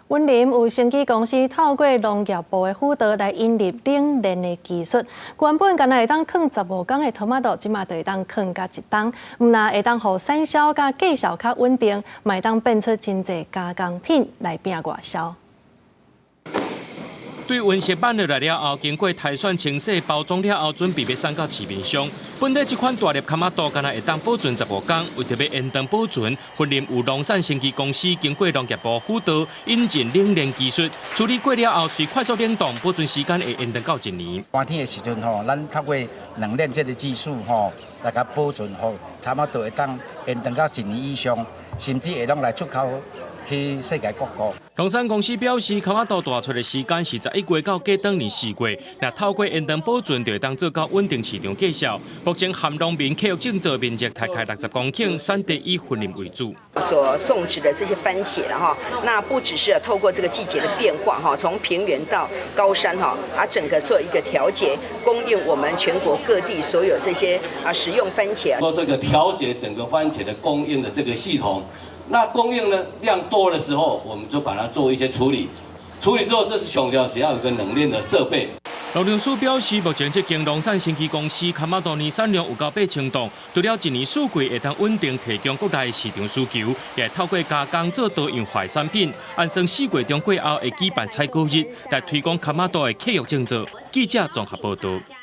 云林有生技公司透过农业部的辅导来引入冷链的技术，原本敢若会当放15天的토마토即马就会当放甲1冬，毋但会当互产销甲计效较稳定，嘛会当变出真侪加工品来拼外销。 对温室挽落来了后，经过筛选清洗、包装了后，准备要送到市面上。本地这款大粒卡玛多，敢若会当保存15天，为着要延长保存，云林有农产生技公司经过农业部辅导，引进冷链技术，处理过了后，随快速冷冻，保存时间会延长到1年。寒天的时阵吼，咱透过冷链这个技术吼，来甲保存吼，卡玛多会当延长到1年以上，甚至会当来出口去世界各国。 农产公司表示，卡玛多大出的时间是11月到过当年4月，那透过延长保存，就会当做到稳定市场计销。目前含农民契约种植面积大概60公顷，产地以云林为主。所种植的这些番茄了哈，那不只是透过这个季节的变化哈，从平原到高山哈，整个做一个调节，供应我们全国各地所有这些食用番茄。做这个调节整个番茄的供应的这个系统。 那供应呢量多的时候，我们就把它做一些处理。处理之后，这是上条只要有个冷链的设备。农粮署表示，目前这间农产生技公司卡玛多年产量有到8,000吨，除了1年4季会当稳定提供国内市场需求，也透过加工做多样化产品。按算4月中过后会举办采购日，来推广卡玛多的契约种植。记者综合报道。